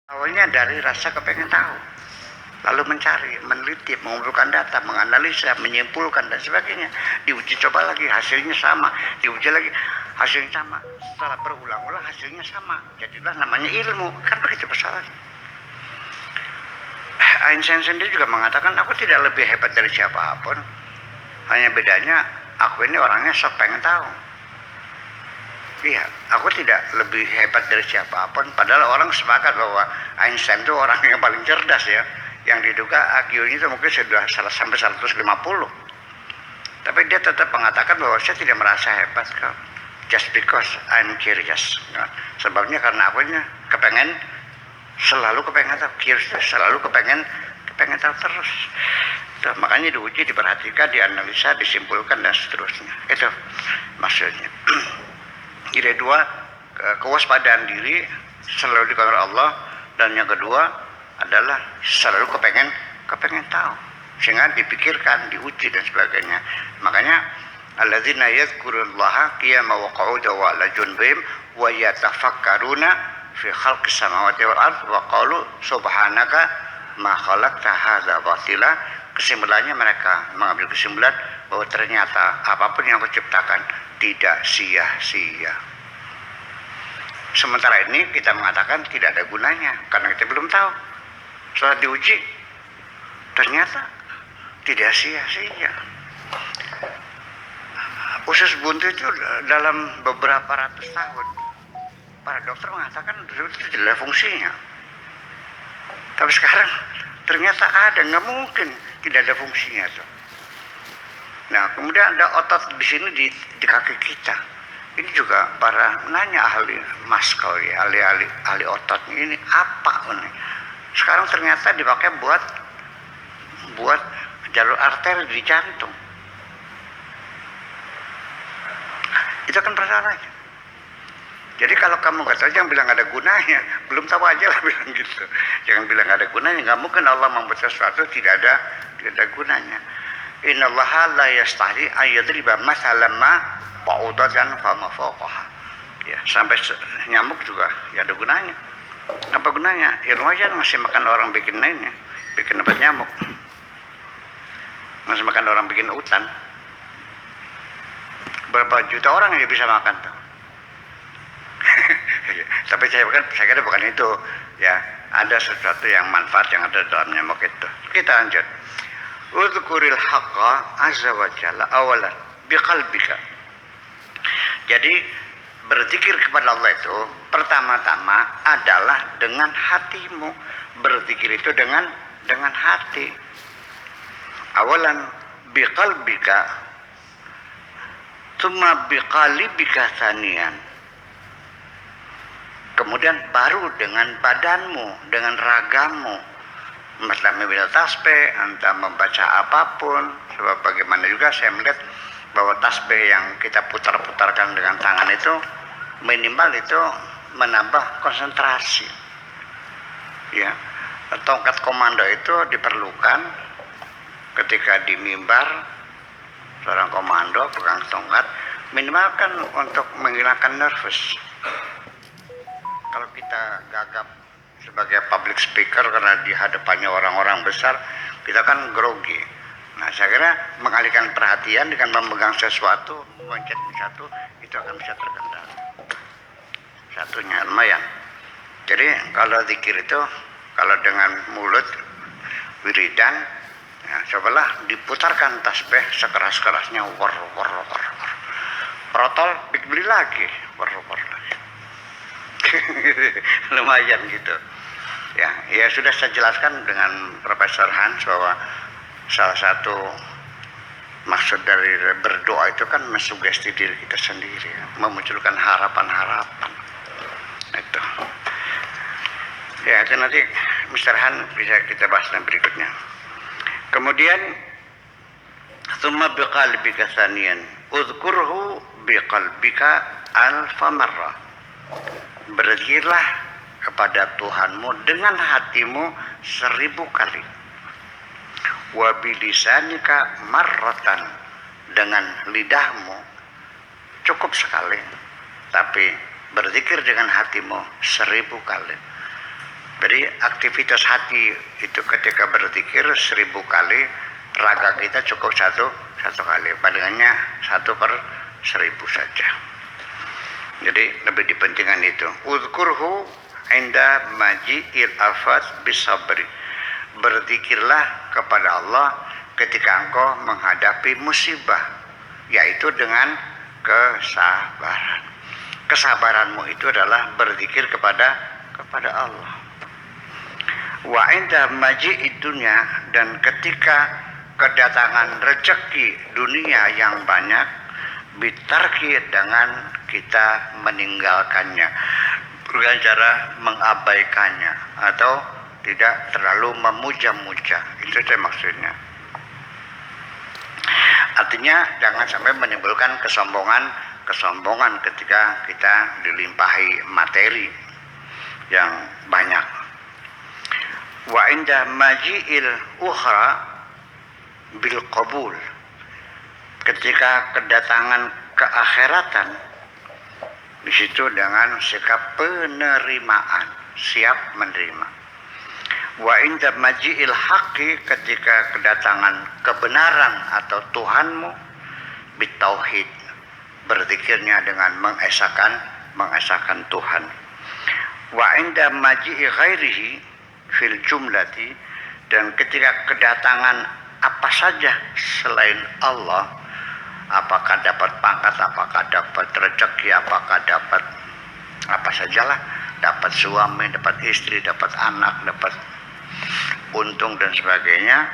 Awalnya dari rasa kepengen tahu, lalu mencari, meneliti, mengumpulkan data, menganalisa, menyimpulkan dan sebagainya. Diuji coba lagi, hasilnya sama. Diuji lagi, hasilnya sama. Setelah berulang-ulang hasilnya sama. Jadilah namanya ilmu. Kan begitu persoalannya. Einstein sendiri juga mengatakan, aku tidak lebih hebat dari siapapun. Hanya bedanya, aku ini orangnya sok pengen tahu. Iya, aku tidak lebih hebat dari siapapun. Padahal orang sepakat bahwa Einstein itu orang yang paling cerdas ya. Yang diduga IQ-nya itu mungkin sudah sampai 150. Tapi dia tetap mengatakan bahwa saya tidak merasa hebat kok. Just because I'm curious. Nah, sebabnya karena aku ini selalu kepengen tahu, curious, selalu kepengen tahu terus. Tuh, makanya diuji, diperhatikan, dianalisa, disimpulkan dan seterusnya. Itu maksudnya. Jadi dua, kewaspadaan diri selalu dikontrol Allah, dan yang kedua adalah selalu kepengen tahu, sehingga dipikirkan, diuji dan sebagainya. Makanya alladzina yadhkurullaha qiyaman wa qu'udan wa 'ala junubihim wa yatafakkaruna fi khalqis samawati wal ardh wa qalu subhanaka ma khalaqta hadza batila. Kesimpulannya mereka mengambil kesimpulan bahwa ternyata apapun yang kau ciptakan tidak sia-sia. Sementara ini kita mengatakan tidak ada gunanya karena kita belum tahu. Setelah diuji ternyata tidak sia-sia. Usus buntu itu dalam beberapa ratus tahun para dokter mengatakan itu tidak ada fungsinya. Tapi sekarang ternyata ada, nggak mungkin tidak ada fungsinya tuh. Nah, kemudian ada otot di sini di kaki kita. Ini juga para nanya ahli maskal ya, ahli otot ini apa ini? Sekarang ternyata dipakai buat jalur arteri di jantung. Itu kan persoalannya. Jadi kalau kamu nggak tahu, jangan bilang ada gunanya. Belum tahu aja lah bilang gitu. Jangan bilang ada gunanya. Nggak mungkin Allah membuat sesuatu tidak ada gunanya. Innallaha la yastahi ayyadriba masalan ma ba'udatan fama fawqaha. Ya, sampai nyamuk juga ya ada gunanya. Apa gunanya? Ilmu aja masih makan orang bikin lainnya, bikin obat nyamuk. Masih makan orang bikin hutan. Berapa juta orang yang bisa makan tuh. Tapi saya kira bukan itu ya, ada sesuatu yang manfaat yang ada dalam nyamuk itu. Kita lanjut. Udhkuril haqqa azza wa jalla awalan biqalbika. Jadi berzikir kepada Allah itu pertama-tama adalah dengan hatimu. Berzikir itu dengan hati. Awalan biqalbika tsumma biqalibika tsaniyan. Kemudian baru dengan badanmu, dengan ragamu. Entah membaca tasbih, entah membaca apapun. Sebab bagaimana juga saya melihat bahwa tasbih yang kita putar-putarkan dengan tangan itu minimal itu menambah konsentrasi. Ya, tongkat komando itu diperlukan ketika di mimbar. Seorang komando pegang tongkat minimal kan untuk menghilangkan nervous. Kalau kita gagap sebagai public speaker karena di hadapannya orang-orang besar, kita kan grogi. Nah, saya kira mengalihkan perhatian dengan memegang sesuatu, mencet satu, itu akan bisa terkendali. Satunya lumayan. Jadi kalau zikir itu, kalau dengan mulut wiridan, ya, cobalah diputarkan tasbih sekeras-kerasnya, war. Protol, beli lagi, war lagi. Lumayan gitu. Ya sudah saya jelaskan dengan Profesor Hans bahwa salah satu maksud dari berdoa itu kan mensugesti diri kita sendiri, memunculkan harapan-harapan. Itu. Ya, itu nanti Mr. Han bisa kita bahas yang berikutnya. Kemudian tsumma biqalbika tsaniyan udhkurhu biqalbika alfa marrah. Berzikirlah kepada Tuhanmu dengan hatimu 1000 kali. Wa bilisanika marratan, dengan lidahmu cukup sekali, tapi berzikir dengan hatimu 1000 kali. Jadi aktivitas hati itu ketika berzikir 1000 kali, raga kita cukup satu kali, bandingannya 1/1000 saja. Jadi lebih dipentingkan itu. Uzkurhu inda maji'il afat bisabri. Berzikirlah kepada Allah ketika engkau menghadapi musibah, yaitu dengan kesabaran. Kesabaranmu itu adalah berzikir kepada Allah. Wa inda maji'id dunya, dan ketika kedatangan rezeki dunia yang banyak, bitarki, dengan kita meninggalkannya dengan cara mengabaikannya atau tidak terlalu memuja-muja. Itu saya maksudnya. Artinya jangan sampai menimbulkan kesombongan ketika kita dilimpahi materi yang banyak. Wa inda maji'il ukhra bil qabul, ketika kedatangan keakhiratan, di situ dengan sikap penerimaan, siap menerima. Wa inda maji'il haqqi, ketika kedatangan kebenaran atau Tuhanmu, bitauhid, berzikirnya dengan mengesahkan Tuhan. Wa inda maji'i ghairihi fil jumlati, dan ketika kedatangan apa saja selain Allah, apakah dapat pangkat, apakah dapat rezeki, apakah dapat apa sajalah, dapat suami, dapat istri, dapat anak, dapat untung dan sebagainya,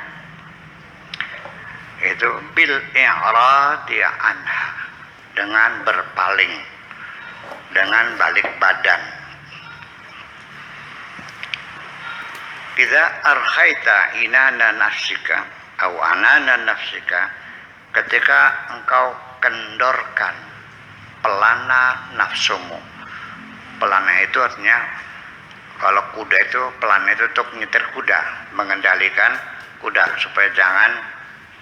itu bil i'radi anha, dengan berpaling, dengan balik badan. Idza arkhaita inana nafsika au anana nafsika, ketika engkau kendorkan pelana nafsumu. Pelana itu artinya, kalau kuda itu, pelana itu untuk nyetir kuda, mengendalikan kuda supaya jangan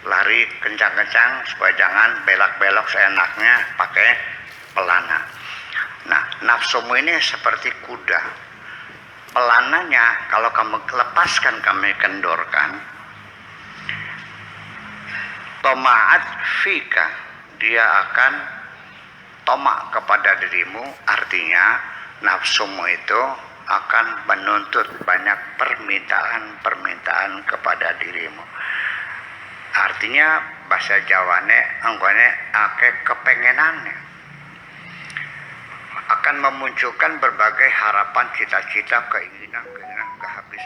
lari kencang-kencang, supaya jangan belak-belok seenaknya pakai pelana. Nah, nafsumu ini seperti kuda. Pelananya kalau kamu lepaskan, kamu kendorkan, tomaat fika, dia akan tomak kepada dirimu. Artinya nafsumu itu akan menuntut banyak permintaan kepada dirimu. Artinya bahasa Jawane anggone akeh kepengenannya, akan memunculkan berbagai harapan, cita-cita, keinginan gak habis.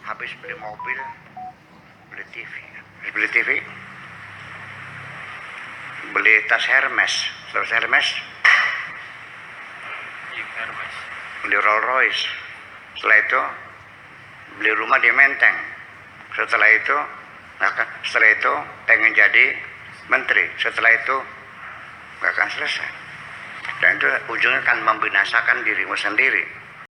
Habis beli mobil, beli TV, beli tas Hermes, beli Rolls Royce. Setelah itu beli rumah di Menteng. Setelah itu pengen jadi menteri. Setelah itu gak akan selesai. Dan itu ujungnya akan membinasakan dirimu sendiri.